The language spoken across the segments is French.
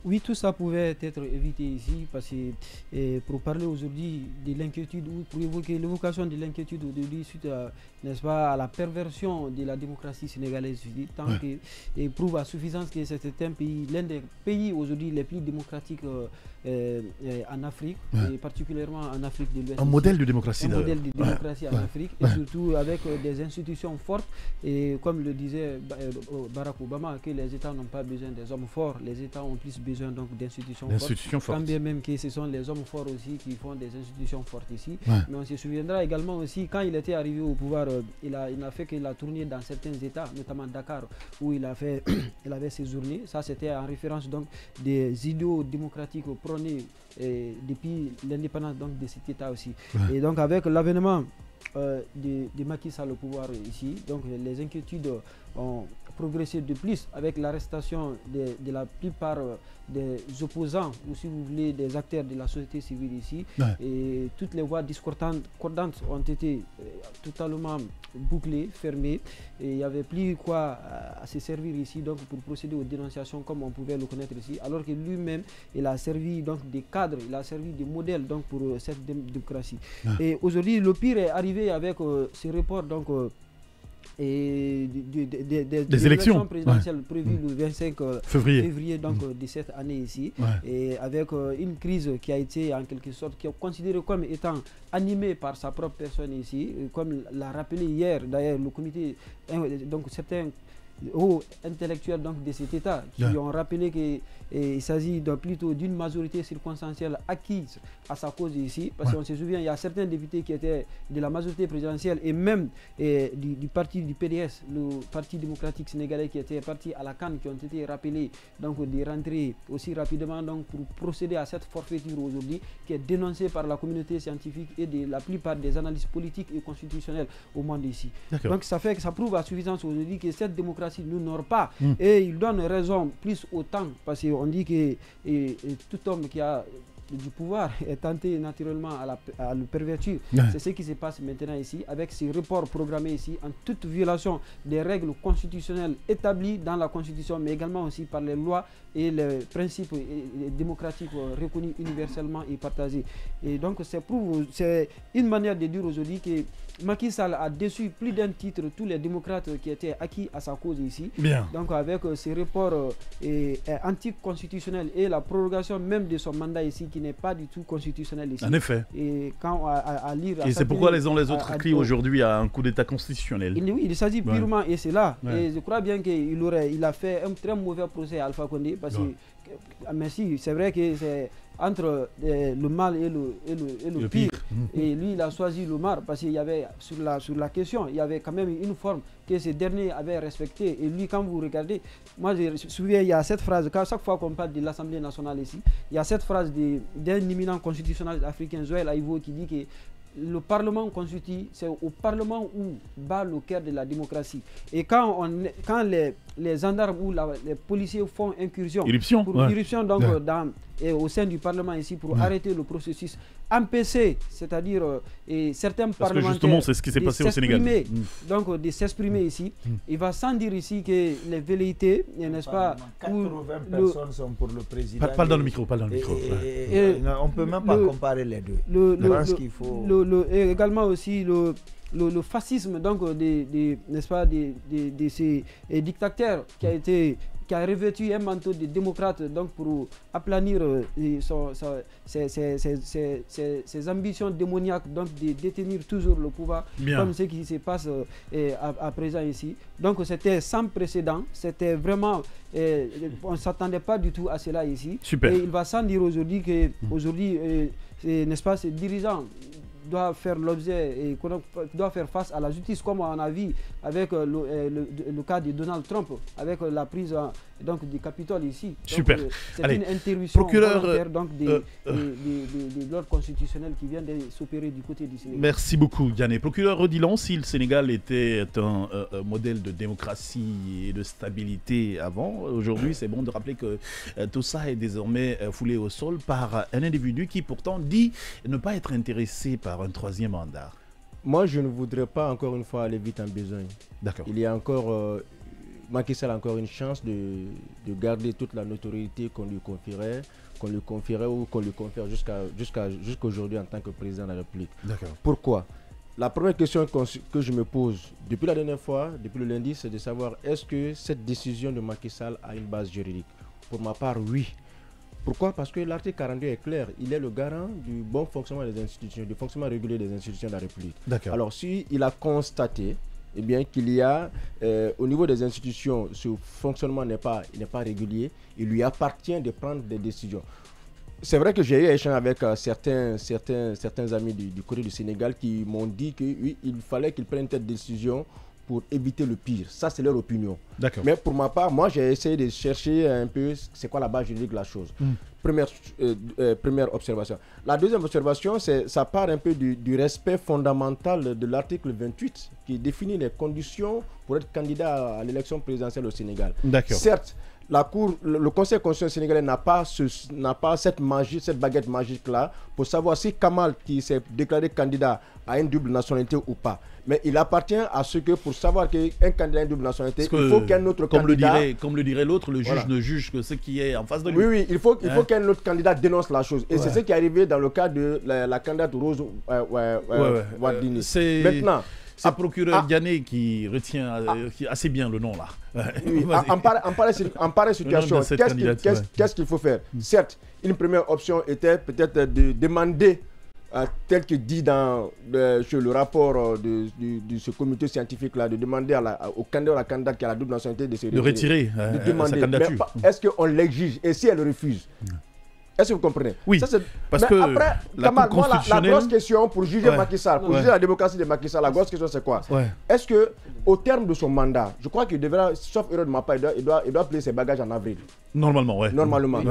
Oui, tout ça pouvait être évité ici parce que pour parler aujourd'hui de l'inquiétude, ou pour évoquer l'évocation de l'inquiétude aujourd'hui suite à, n'est-ce pas, à la perversion de la démocratie sénégalaise, tant que prouve à suffisance que c'est un pays, l'un des pays aujourd'hui les plus démocratiques en Afrique, et particulièrement en Afrique de l'Ouest. Un modèle de démocratie. Un modèle de démocratie en Afrique, et surtout avec des institutions fortes, et comme le disait Barack Obama, que les États n'ont pas besoin des hommes forts, les États ont plus besoin donc d'institutions fortes. Quand bien même que ce sont les hommes forts aussi qui font des institutions fortes ici. Mais on se souviendra également aussi, quand il était arrivé au pouvoir, il n'a fait que la tournée dans certains États, notamment Dakar, où il avait séjourné. Ça, c'était en référence donc des idéaux démocratiques prônés depuis l'indépendance de cet État aussi. Et donc avec l'avènement de Macky Sall au pouvoir ici, donc les inquiétudes ont progressé de plus avec l'arrestation de la plupart des opposants, ou si vous voulez des acteurs de la société civile ici, et toutes les voies discordantes ont été totalement bouclées, fermées, et il n'y avait plus quoi à se servir ici donc pour procéder aux dénonciations comme on pouvait le connaître ici, alors que lui-même il a servi donc des cadres, il a servi de modèle donc pour cette démocratie. Et aujourd'hui le pire est arrivé avec ce report donc et des élections présidentielles prévues le 25 février donc, de cette année ici, et avec une crise qui a été en quelque sorte qui est considérée comme étant animée par sa propre personne ici, comme l'a rappelé hier d'ailleurs le comité, donc certains hauts intellectuels donc, de cet État qui ont rappelé qu'il s'agit plutôt d'une majorité circonstancielle acquise à sa cause ici, parce qu'on se souvient, il y a certains députés qui étaient de la majorité présidentielle et même du parti du PDS, le Parti démocratique sénégalais, qui était parti à la CAN, qui ont été rappelés donc de rentrer aussi rapidement donc, pour procéder à cette forfaiture aujourd'hui qui est dénoncée par la communauté scientifique et de la plupart des analystes politiques et constitutionnels au monde ici. Donc ça fait que ça prouve à suffisance aujourd'hui que cette démocratie n'honore pas, et il donne raison plus au temps, parce qu'on dit que tout homme qui a du pouvoir est tenté naturellement à le pervertir. C'est ce qui se passe maintenant ici, avec ces reports programmés ici, en toute violation des règles constitutionnelles établies dans la Constitution, mais également aussi par les lois et les principes démocratiques reconnus universellement et partagés. Et donc c'est une manière de dire aujourd'hui que Macky Sall a déçu plus d'un titre tous les démocrates qui étaient acquis à sa cause ici. Donc avec ces reports anticonstitutionnels et la prorogation même de son mandat ici qui n'est pas du tout constitutionnel ici. En effet. Et quand à lire... Et c'est pourquoi les autres crient aujourd'hui à un coup d'état constitutionnel. Oui, il s'agit purement, et c'est là. Et je crois bien qu'il a fait un très mauvais procès à Alpha Condé, parce que, merci, c'est vrai que c'est entre le mal et le pire. Et lui, il a choisi le mal parce qu'il y avait, sur la question, il y avait quand même une forme que ce dernier avait respectée. Et lui, quand vous regardez, moi je me souviens, il y a cette phrase, chaque fois qu'on parle de l'Assemblée nationale ici, il y a cette phrase d'un éminent constitutionnel africain, Joël Aïvo, qui dit que le Parlement constitue, c'est au Parlement où bat le cœur de la démocratie. Et quand les gendarmes ou les policiers font irruption donc, au sein du Parlement ici pour arrêter le processus, empêcher, c'est-à-dire certains parlementaires... Parce que justement, c'est ce qui s'est passé au Sénégal. Donc, de s'exprimer ici, il va sans dire ici que les velléités, n'est-ce pas... 80 personnes sont pour le président. Parle dans le micro, parle dans le micro. On ne peut même pas comparer les deux. Je pense qu'il faut... Et également aussi le fascisme donc n'est-ce pas, de ces dictateurs qui a revêtu un manteau de démocrate donc pour aplanir ses ambitions démoniaques donc de détenir toujours le pouvoir, comme ce qui se passe à présent ici. Donc c'était sans précédent, c'était vraiment on ne s'attendait pas du tout à cela ici. Super. Et il va sans dire aujourd'hui que aujourd'hui n'est-ce pas, ces dirigeants doit faire l'objet et doit faire face à la justice, comme on a vu avec le cas de Donald Trump, avec la prise donc, du Capitole ici. Super. C'est une interruption volontaire de l'ordre constitutionnel qui vient de s'opérer du côté du Sénégal. Merci beaucoup, Yanné. Procureur Odilon, si le Sénégal était un modèle de démocratie et de stabilité avant, aujourd'hui, c'est bon de rappeler que tout ça est désormais foulé au sol par un individu qui pourtant dit ne pas être intéressé par un troisième mandat. Moi, je ne voudrais pas encore une fois aller vite en besogne. D'accord. Il y a encore Macky Sall a encore une chance de garder toute la notoriété qu'on lui confierait ou qu'on lui confère jusqu'aujourd'hui en tant que président de la République. Pourquoi? La première question que je me pose depuis la dernière fois, depuis le lundi, c'est de savoir est-ce que cette décision de Macky Sall a une base juridique? Pour ma part, oui. Pourquoi? Parce que l'article 42 est clair. Il est le garant du bon fonctionnement des institutions, du fonctionnement régulier des institutions de la République. Alors, s'il a constaté qu'il y a, au niveau des institutions, ce fonctionnement n'est pas régulier, il lui appartient de prendre des décisions. C'est vrai que j'ai eu un échange avec certains amis du côté du Sénégal qui m'ont dit qu'il fallait qu'ils prennent cette décision pour éviter le pire. Ça, c'est leur opinion. Mais pour ma part, moi, j'ai essayé de chercher un peu c'est quoi la base juridique de la chose. Première observation. La deuxième observation, ça part un peu du respect fondamental de l'article 28 qui définit les conditions pour être candidat à l'élection présidentielle au Sénégal. Certes, le Conseil constitutionnel sénégalais n'a pas cette baguette magique-là pour savoir si Kamal, qui s'est déclaré candidat, a une double nationalité ou pas. Mais il appartient à ce que pour savoir qu'un candidat a une double nationalité, il faut qu'un autre candidat... Comme le dirait l'autre, le juge ne juge que ce qui est en face de lui. Oui, il faut qu'un autre candidat dénonce la chose. Et c'est ce qui est arrivé dans le cas de la candidate Rose Wardini. Maintenant... C'est procureur Diané qui retient assez bien le nom là. En pareille situation, qu'est-ce qu'il faut faire? Certes, une première option était peut-être de demander, tel que dit sur le rapport de ce comité scientifique-là, de demander au candidat ou à la candidate qui a la double nationalité de retirer sa candidature. Est-ce qu'on l'exige? Et si elle refuse? Est-ce que vous comprenez? Oui, parce que après, la grosse question pour juger Macky Sall, pour juger la démocratie de Macky Sall, la grosse question c'est quoi? Est-ce que au terme de son mandat, je crois qu'il devra, sauf erreur de ma part, il doit plier ses bagages en avril. Normalement, oui. Normalement.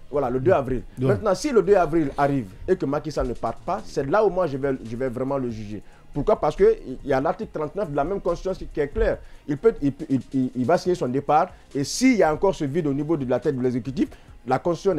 Voilà, le 2 avril. Maintenant, si le 2 avril arrive et que Macky Sall ne parte pas, c'est là où moi je vais vraiment le juger. Pourquoi? Parce qu'il y a l'article 39 de la même constitution qui est clair. Il va signer son départ et s'il y a encore ce vide au niveau de la tête de l'exécutif, la constitution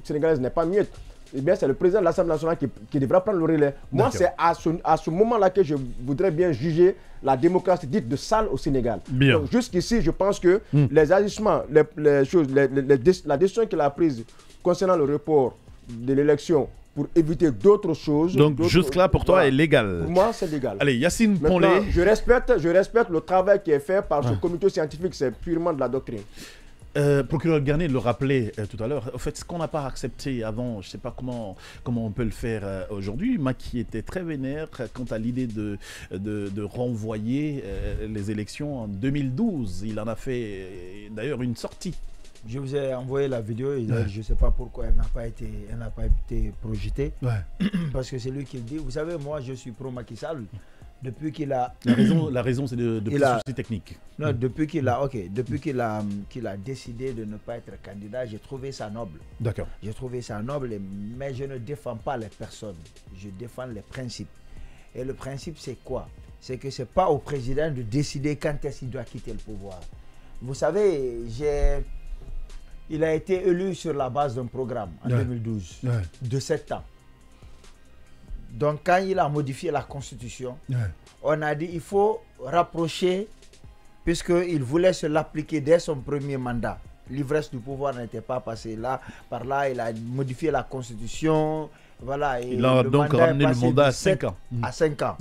sénégalaise n'est pas muette. Eh bien, c'est le président de l'Assemblée nationale qui devra prendre le relais. Moi, c'est à ce moment-là que je voudrais bien juger la démocratie dite de Sall au Sénégal. Donc, jusqu'ici, je pense que les agissements, la décision qu'il a prise concernant le report de l'élection pour éviter d'autres choses. Donc jusque-là, pour toi, est légal. Pour moi, c'est légal. Allez, Yacine Ponlé. Je respecte le travail qui est fait par ce comité scientifique, c'est purement de la doctrine. Procureur Garnier le rappelait tout à l'heure. En fait, ce qu'on n'a pas accepté avant, je ne sais pas comment on peut le faire aujourd'hui. Macky était très vénère quant à l'idée de renvoyer les élections en 2012. Il en a fait d'ailleurs une sortie. Je vous ai envoyé la vidéo et je ne sais pas pourquoi elle n'a pas été projetée. Parce que c'est lui qui le dit. Vous savez, moi, je suis pro Macky Sall. Depuis qu'il a... La raison c'est de soucis techniques. Non, depuis qu'il a décidé de ne pas être candidat, j'ai trouvé ça noble. D'accord. J'ai trouvé ça noble, mais je ne défends pas les personnes. Je défends les principes. Et le principe, c'est quoi? C'est que ce n'est pas au président de décider quand est-ce qu'il doit quitter le pouvoir. Vous savez, il a été élu sur la base d'un programme en 2012 de 7 ans. Donc, quand il a modifié la Constitution, on a dit qu'il faut rapprocher, puisqu'il voulait se l'appliquer dès son premier mandat. L'ivresse du pouvoir n'était pas passée là. Par là, il a modifié la Constitution. Voilà, et il a donc ramené le mandat à 5 ans. À 5 ans.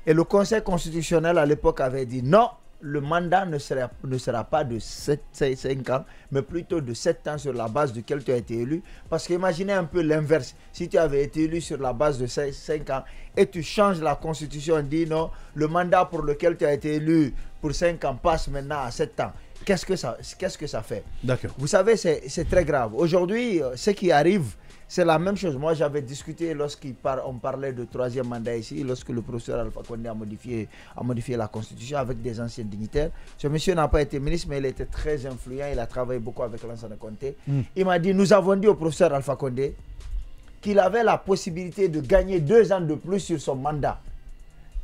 Et le Conseil constitutionnel, à l'époque, avait dit non, le mandat ne sera pas de 5 ans, mais plutôt de 7 ans sur la base duquel tu as été élu. Parce qu'imaginez un peu l'inverse. Si tu avais été élu sur la base de 5 ans et tu changes la constitution et dis non, le mandat pour lequel tu as été élu pour 5 ans passe maintenant à 7 ans. Qu'est-ce que ça fait? D'accord. Vous savez, c'est très grave. Aujourd'hui, ce qui arrive, c'est la même chose. Moi, j'avais discuté lorsqu'on parlait de 3e mandat ici, lorsque le professeur Alpha Condé a modifié la Constitution avec des anciens dignitaires. Ce monsieur n'a pas été ministre, mais il était très influent. Il a travaillé beaucoup avec Lansana Conté. Il m'a dit, nous avons dit au professeur Alpha Condé qu'il avait la possibilité de gagner 2 ans de plus sur son mandat,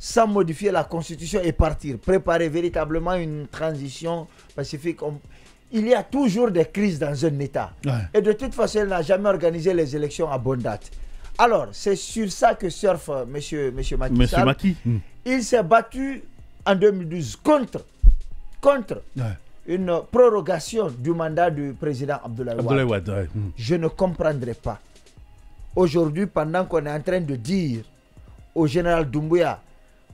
sans modifier la Constitution et partir. Préparer véritablement une transition pacifique. Il y a toujours des crises dans un État. Et de toute façon, il n'a jamais organisé les élections à bonne date. Alors, c'est sur ça que surfe M. Macky Sall. Il s'est battu en 2012 contre contre une prorogation du mandat du président Abdoulaye Wade. Je ne comprendrai pas. Aujourd'hui, pendant qu'on est en train de dire au général Doumbouya,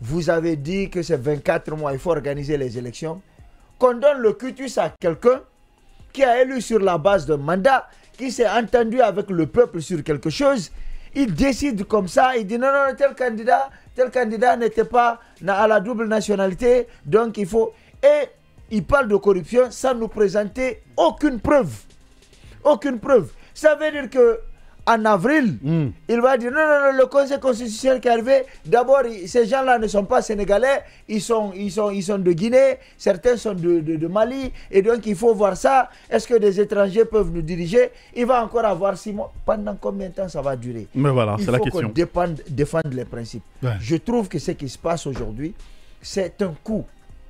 vous avez dit que c'est 24 mois, il faut organiser les élections, qu'on donne le cutus à quelqu'un qui a élu sur la base d'un mandat, qui s'est entendu avec le peuple sur quelque chose, il décide comme ça, il dit non, non, tel candidat n'était pas à la double nationalité, donc il faut... Et il parle de corruption sans nous présenter aucune preuve. Aucune preuve. Ça veut dire que en avril, il va dire non, non, non, le Conseil constitutionnel qui est arrivé, d'abord, ces gens-là ne sont pas sénégalais, ils sont de Guinée, certains sont de Mali, et donc il faut voir ça. Est-ce que des étrangers peuvent nous diriger? Il va encore avoir 6 mois. Pendant combien de temps ça va durer? Mais voilà, c'est la question. Il faut qu'on défende les principes. Je trouve que ce qui se passe aujourd'hui, c'est un coup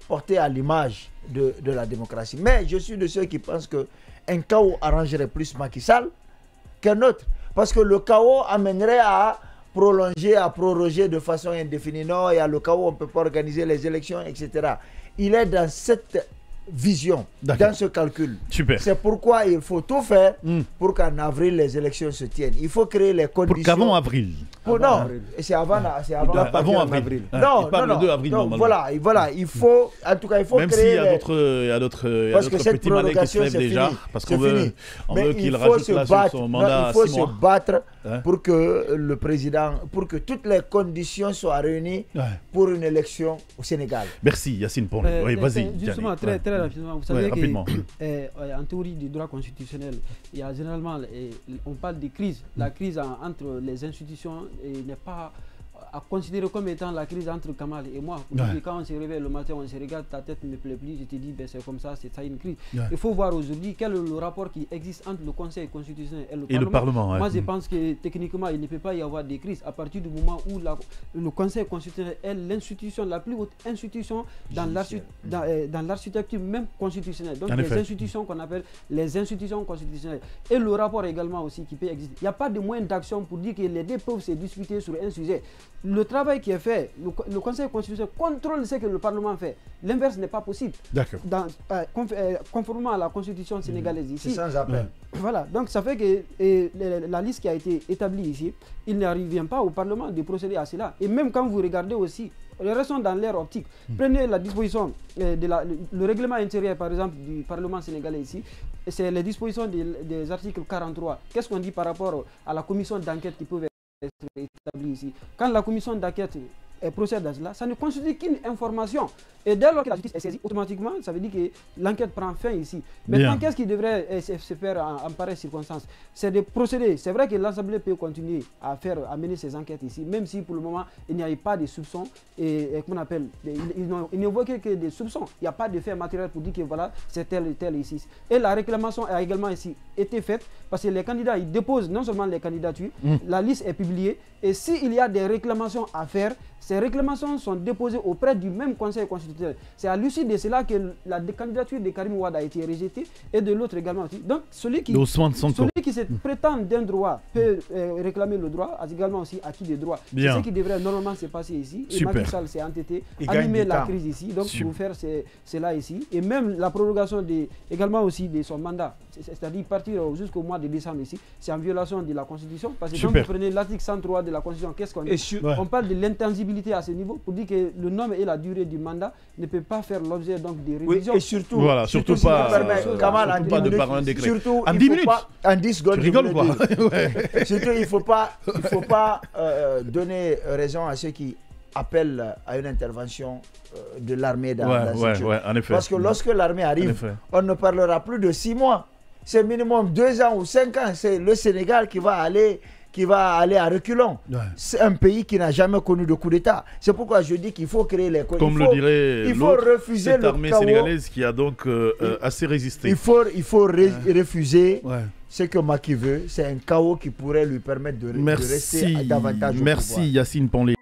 porté à l'image de la démocratie. Mais je suis de ceux qui pensent qu'un chaos arrangerait plus Macky Sall qu'un autre. Parce que le chaos amènerait à prolonger, à proroger de façon indéfinie. Non, il y a le chaos, on ne peut pas organiser les élections, etc. Il est dans cette vision, dans ce calcul. C'est pourquoi il faut tout faire pour qu'en avril, les élections se tiennent. Il faut créer les conditions. Pour qu'avant avril. Non, c'est avant avril. Non, non, le 2 avril, voilà, il faut, en tout cas, il faut même créer... Même s'il y a d'autres petits malais qui se lèvent déjà, parce qu'on veut qu'il rajoute là sur son mandat 6 mois. Il faut se battre pour que le président, pour que toutes les conditions soient réunies pour une élection au Sénégal. Merci Yacine Ponlé. Oui, vas-y. Justement, très rapidement, vous savez qu'en théorie du droit constitutionnel, il y a généralement, on parle de crise. La crise entre les institutions n'est pas à considérer comme étant la crise entre Kamal et moi. Quand on se réveille le matin, on se regarde, ta tête ne plaît plus, je te dis, ben c'est comme ça, c'est ça une crise. Il faut voir aujourd'hui quel est le rapport qui existe entre le Conseil constitutionnel et le Parlement. Moi, je pense que techniquement, il ne peut pas y avoir de crise à partir du moment où le Conseil constitutionnel est l'institution, la plus haute institution dans l'architecture même constitutionnelle. Donc, les institutions qu'on appelle les institutions constitutionnelles. Et le rapport également aussi qui peut exister. Il n'y a pas de moyen d'action pour dire que les deux peuvent se discuter sur un sujet. Le travail qui est fait, le Conseil constitutionnel contrôle ce que le Parlement fait. L'inverse n'est pas possible. D'accord. Conformément à la Constitution sénégalaise ici. C'est sans appel. Voilà, donc ça fait que la liste qui a été établie ici, il n'arrive pas au Parlement de procéder à cela. Et même quand vous regardez aussi, restons dans l'ère optique. Prenez la disposition le règlement intérieur, par exemple, du Parlement sénégalais ici, c'est les dispositions des articles 43. Qu'est-ce qu'on dit par rapport à la commission d'enquête qui peut être établie ici? Quand la commission d'enquête procède à cela, ça ne constitue qu'une information. Et dès lors que la justice est saisie, automatiquement, ça veut dire que l'enquête prend fin ici. Maintenant, qu'est-ce qui devrait se faire en pareille circonstance? C'est de procéder. C'est vrai que l'Assemblée peut continuer à mener ses enquêtes ici, même si pour le moment, il n'y a pas de soupçons. Comment on appelle, ils n'évoquent que des soupçons. Il n'y a pas de fait matériel pour dire que voilà, c'est tel et tel ici. Et la réclamation a également ici été faite, parce que les candidats, ils déposent non seulement les candidatures, la liste est publiée, et s'il y a des réclamations à faire, ces réclamations sont déposées auprès du même Conseil constitutionnel. C'est à l'issue de cela que la candidature de Karim Wade a été rejetée et de l'autre également. Donc celui qui se prétend d'un droit peut réclamer le droit, a également aussi acquis des droits. C'est ce qui devrait normalement se passer ici. Et Macky Sall s'est entêté, animer la crise ici, donc pour faire cela ici. Et même la prorogation également aussi de son mandat, c'est-à-dire partir jusqu'au mois de décembre ici, c'est en violation de la Constitution. Parce que quand vous prenez l'article 103 de la Constitution, qu'est-ce qu'on dit? On parle de l'intangibilité à ce niveau pour dire que le nombre et la durée du mandat ne peut pas faire l'objet donc des révisions. Oui, et surtout, surtout pas de par un décret. Surtout, en 10 minutes. En 10 secondes. Tu rigoles quoi? Surtout, il ne faut pas donner raison à ceux qui appellent à une intervention de l'armée dans la situation. Parce que lorsque l'armée arrive, on ne parlera plus de 6 mois. C'est minimum 2 ans ou 5 ans. C'est le Sénégal qui va aller à reculons. C'est un pays qui n'a jamais connu de coup d'État. C'est pourquoi je dis qu'il faut créer les conditions. Comme le dirait il faut refuser cette armée sénégalaise qui a donc assez résisté. Il faut refuser ce que Macky veut. C'est un chaos qui pourrait lui permettre de rester davantage au pouvoir. Merci Yacine Ponlé.